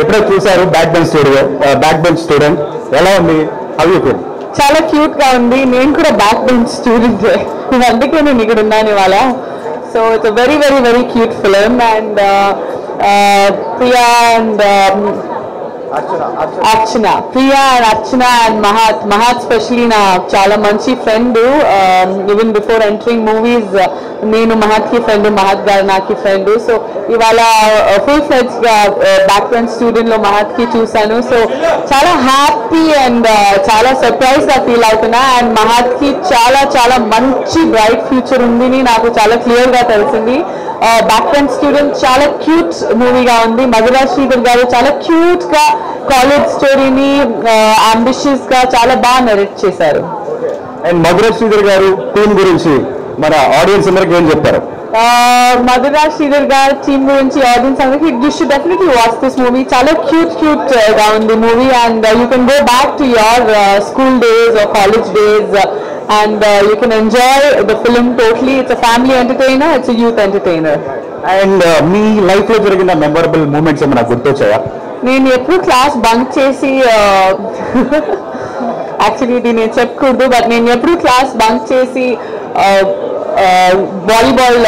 ఎప్పుడో చూసారు back bench student ఎలా ఉంది? How you feel? చాలా క్యూట్ గా ఉంది. నేను కూడా బ్యాక్ బెంచ్ స్టూడెంట్, అందుకే నేను ఇక్కడ ఉన్నాను ఇవాళ. So it's very very very cute film. And Priya and Priya and Archana and Mahat specially నా చాలా మంచి friend. Even before entering movies నేను మహత్కి ఫ్రెండ్, మహత్ గారు నాకు ఫ్రెండ్. సో ఇవాళ ఫుల్ ఫ్లెడ్జ్ గా బ్యాక్ బెంచ్ స్టూడెంట్ లో మహత్కి చూశాను. సో చాలా హ్యాపీ అండ్ చాలా సర్ప్రైజ్ గా ఫీల్ అవుతున్నా. అండ్ మహత్కి చాలా చాలా మంచి బ్రైట్ ఫ్యూచర్ ఉంది నాకు చాలా క్లియర్ గా తెలిసింది. బ్యాక్ బెంచ్ స్టూడెంట్ చాలా క్యూట్ మూవీగా ఉంది. మధురా శ్రీధర్ గారు చాలా క్యూట్ గా కాలేజ్ స్టోరీని అంబిషియస్ గా చాలా బాగా నెరేట్ చేశారు. అండ్ మధురా శ్రీధర్ గారు టీం గురించి మన ఆడియన్స్ అందరికి ఏం చెప్తారు? మధురా శ్రీధర్ గారు టీమ్ గురించి ఆడియన్స్ అందరికి you should definitely watch this movie. చాలా క్యూట్ గా ఉంది movie. And you can go back to your school days or college days and you can enjoy the film totally. It's a family entertainer, it's a youth entertainer. And me life లో జరిగిన memorable moments ఏమైనా గుర్తొచ్చాయా? నేను ఎప్పుడు class bunk చేసి actually ఇది నేను చెప్పకూడదు, but నేను ఎప్పుడు క్లాస్ బంక్ చేసి వాలీబాల్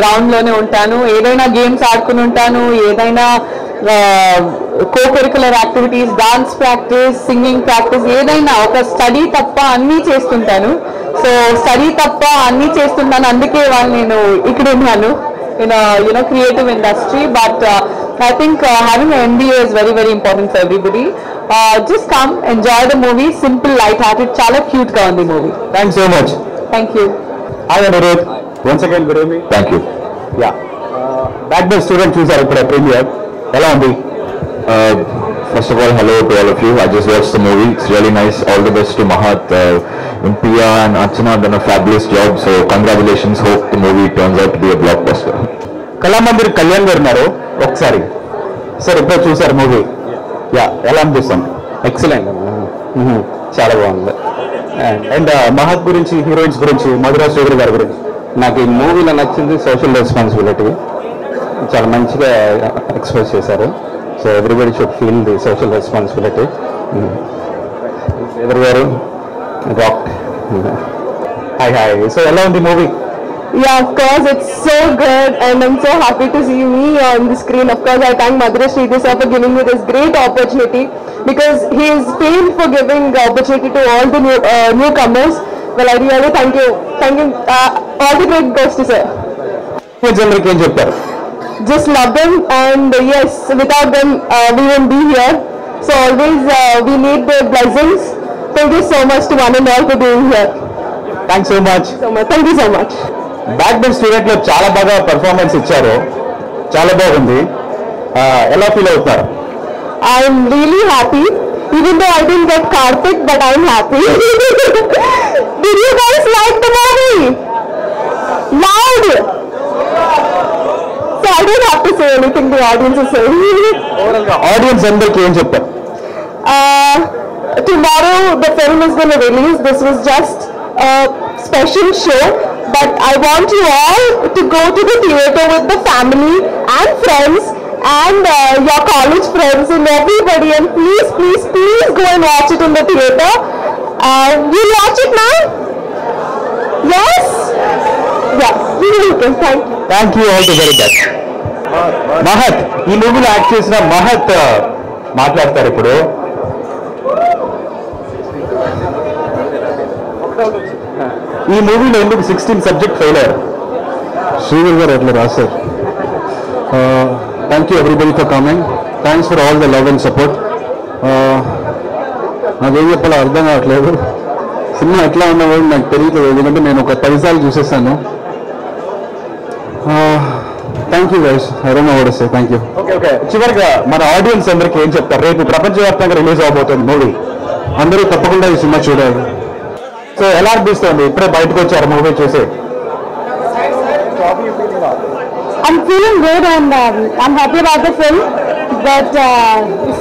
గ్రౌండ్ లోనే ఉంటాను. ఏదైనా గేమ్స్ ఆడుకుని ఉంటాను, ఏదైనా cocurricular activities, dance practice, singing practice, ఏదైనా ఒక స్టడీ తప్ప అన్నీ చేస్తుంటాను. సో స్టడీ తప్ప అన్నీ చేస్తుంటాను, అందుకే వాళ్ళు నేను ఇక్కడ ఉన్నాను in a creative industry. But I think having an MBA is very very important for everybody. Just come, enjoy the movie. Simple, light-hearted, chala cute ga undi movie. Thanks so much. Thank you. Hi Anirudh. Once again good evening. Thank you. Yeah. Back bench student చూసారు ఇప్పుడు premiere. ఎలా ఉంది? First of all, hello to all of you. I just watched the movie. It's really nice. All the best to Mahat. And Priya and Archana have done a fabulous job. So congratulations. Hope the movie turns out to be a blockbuster. Kalamandir Kalyan గారు ఉన్నారు ఒకసారి. Sir ఇప్పుడు చూసారు movie? Yeah, ఎలా అనిపిస్తుంది? Excellent, చాలా బాగుంది. And మహత్ గురించి, హీరోయిన్స్ గురించి, మధురా శ్రీధర్ గారి గురించి నాకు ఈ మూవీలో నచ్చింది సోషల్ రెస్పాన్సిబిలిటీ. చాలా మంచిగా ఎక్స్ప్రెస్ చేశారు. So everybody should feel the social responsibility. Sridhar గారు రాక్. హాయ్. సో ఎలా ఉంది movie? Yeah, of course, it's so good and I'm so happy to see me on the screen. Of course, I thank Madhura Sridhar sir for giving me this great opportunity, because he is famed for giving the opportunity to all the newcomers. Well, I really thank you. All the great goes to sir. అందరికి ఏం చెప్తారు? Just love them, and yes, without them we won't be here. So always we need their blessings. Thank you so much to one and all for being here. Thanks so much. Thank you so much. Back bench student లో చాలా బాగా performance ఇచ్చారు, చాలా బాగుంది. ఎలా feel అవుతారు? I'm really happy, even though I didn't get Karthik, but I'm happy. Did you guys like the movie? Loud! So I don't have to say anything, the audience is saying. Audience అందరికి ఏం చెప్తారు? Tomorrow the film is going to release. This was just a special show, but I want you all to go to the theatre with the family and friends and your college friends and everybody, and please go and watch it in the theatre. You'll watch it now? Yes? Yeah. Thank you all the very best. మహత్, ఈ మూవీలో act చేసిన మహత్ మాట్లాడతారు ఇప్పుడు. ఈ మూవీలో ఎందుకు 16 సబ్జెక్ట్ ఫెయిల్ అయ్యారు? శ్రీధర్ గారు అట్లా రాశారు. Thank you everybody for coming. Thanks for all the love and support. నాకేం చెప్పాలో అర్థం కావట్లేదు. సినిమా ఎట్లా ఉన్నవాడు నాకు తెలియదు, ఎందుకంటే నేను ఒక 10 సార్లు చూసేసాను. Thank you guys. I don't know what to say. Thank you. Okay. చివరిగా మన ఆడియన్స్ అందరికి ఏం చెప్తారు? రేపు ప్రపంచవ్యాప్తంగా రిలీజ్ అవబోతుంది మూవీ, అందరూ తప్పకుండా ఈ సినిమా చూడాలి. సో ఎలా అనిపిస్తుంది ఇప్పుడే బయటకు వచ్చారు మూవీ చూసి? I'm feeling good, and I'm happy about the film, but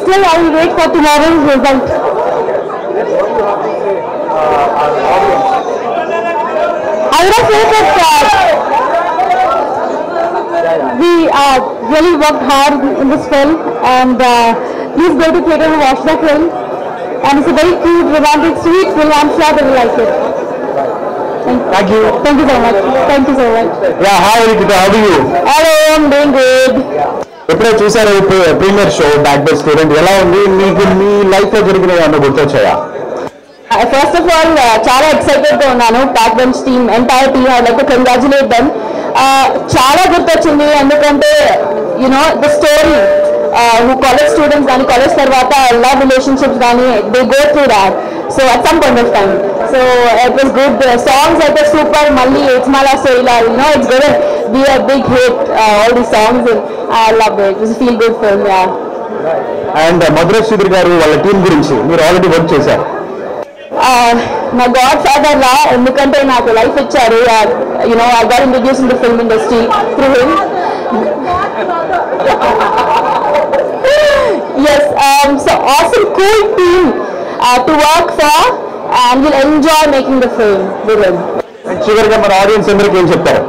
still I will wait for tomorrow's result. I would have said that we really worked hard in this film, and please go to theatre and watch the film. And it's a very cute, romantic, sweet film. I'm sure they will like it. Thank you. Thank you so much. Thank you so much. Yeah, hi Rikita, how are you? Hello, I'm doing good. ఎప్పుడో చూసారు premiere show back best student ఎలా ఉంది మీకు మీ life లో జరిగిన ఏమన్నా గుర్తొచ్చాయా? First of all, చాలా excited గా ఉన్నాను. Back bench team, entire team, I like to congratulate them. చాలా గుర్తొచ్చింది ఎందుకంటే ద స్టోరీ కాలేజ్ స్టూడెంట్స్ కానీ కాలేజ్ తర్వాత లవ్ రిలేషన్షిప్స్ కానీ they go through that. So at some point of time so it was good. Songs అయితే super. మళ్ళీ it's my love story it's gonna be a big hit. All the songs I love it. It's feel good film. Yeah. And Madhura Sridhar garu వాళ్ళ team గురించి మీరు already work చేశారు. నా God father లా, ఎందుకంటే నాకు life ఇచ్చారు. I got introduce in the film industry through him. Yes, so awesome, cool team to work for, and we'll enjoy making the film with him. చివరిగా మన audience అందరికీ ఏం చెప్తారు?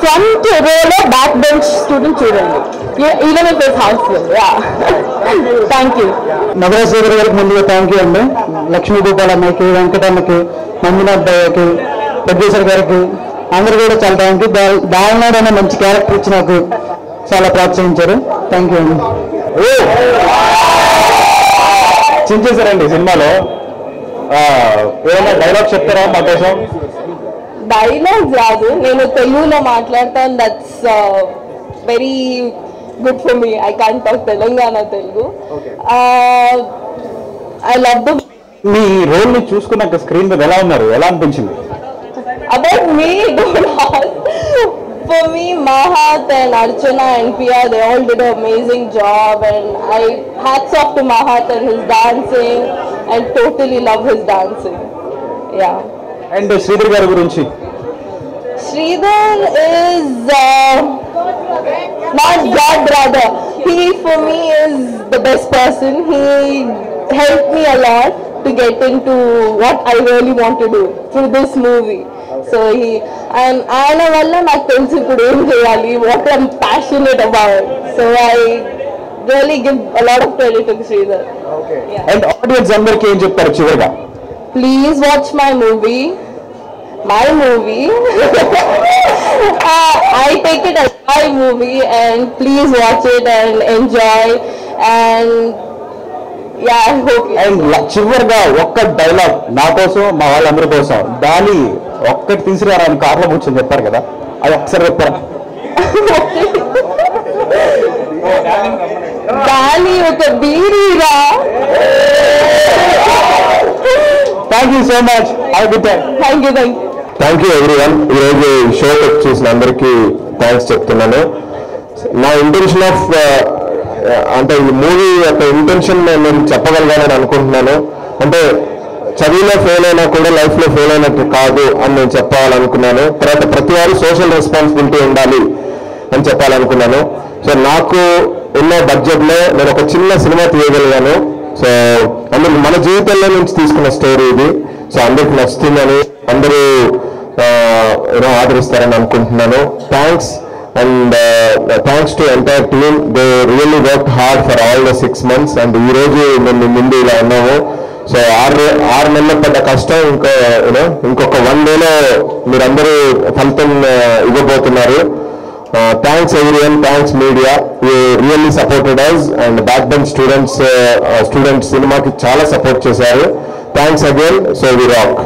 Front row, back bench student చూడండి, even if it's house film. Yeah. Thank you. మధుర శ్రీధర్ గారికి ముందుగా thank you అండి. Lakshmi గోపాలమ్మకి, వెంకటమ్మకి, Manjunath భయ్యకి, producer గారికి అందరూ కూడా చాలా థ్యాంక్ యూ. దాల్నాడు అనే మంచి క్యారెక్టర్ ఇచ్చి నాకు చాలా ప్రోత్సహించారు. థ్యాంక్ యూ అండి. చించేశారండి సినిమాలో. ఏమైనా డైలాగ్ చెప్తారా మా కోసం? డైలాగ్స్ రాదు, నేను తెలుగులో మాట్లాడతాను. That's very good for me. I can't talk Telangana Telugu. I love the మీ రోల్ ని చూసుకున్నాక స్క్రీన్ మీద ఎలా ఉన్నారు, ఎలా అనిపించింది? about me, don't ask. For me, Mahat and Archana and Pia, they all did an amazing job, and I hats off to Mahat and his dancing, and totally love his dancing. Yeah. And Sridhar గారి గురించి? Sridhar is not God brother. He for me is the best person. He helped me a lot to get into what I really want to do through this movie. So ఆయన వల్ల నాకు తెలుసు ఇప్పుడు ఏం చేయాలి, what I'm passionate about. So I really give a lot of credit to Sridhar. And audience అందరికీ ఏం చెప్తారు చివరిగా? Please watch my movie. I take it as my movie, and please watch it and enjoy. And yeah, I hope. And చివరిగా ఒక్క dialogue నా కోసం, మా వాళ్ళందరి కోసం, దాని ఒక్కటి తీసుకురా అని కార్లో కూర్చొని చెప్పారు కదా, అది ఒకసారి చెప్పారా? దాని ఒక బీరీరా. Thank you so much. Have a good time. Thank you. Thank you everyone. ఈరోజు షోకి చూసిన అందరికీ థ్యాంక్స్ చెప్తున్నాను. నా ఇంటెన్షన్ ఆఫ్ అంటే ఈ మూవీ యొక్క ఇంటెన్షన్ నేను చెప్పగలిగానని అనుకుంటున్నాను. అంటే చదువులో ఫెయిల్ అయినా కూడా లైఫ్లో ఫెయిల్ అయినట్టు కాదు అని నేను చెప్పాలనుకున్నాను. తర్వాత ప్రతి వారు సోషల్ రెస్పాన్సిబిలిటీ ఉండాలి అని చెప్పాలనుకున్నాను. సో నాకు ఉన్న బడ్జెట్లో నేను ఒక చిన్న సినిమా తీయగలిగాను. సో అందుకు మన జీవితంలో నుంచి తీసుకున్న స్టోరీ ఇది. సో అందరికి నచ్చుతుందని, అందరూ ఆదరిస్తారని అనుకుంటున్నాను. Thanks. And thanks to entire team, they really worked hard for all the 6 months, and ఈ రోజు మేము ముందు ఇలా ఉన్నాము. సో 6 నెలల పడ్డ కష్టం ఇంకొక 1 డేలో మీరందరూ ఫలితం ఇవ్వబోతున్నారు. Thanks everyone, thanks media, you really supported us. And back bench students సినిమాకి చాలా సపోర్ట్ చేశారు. Thanks again. So we rock.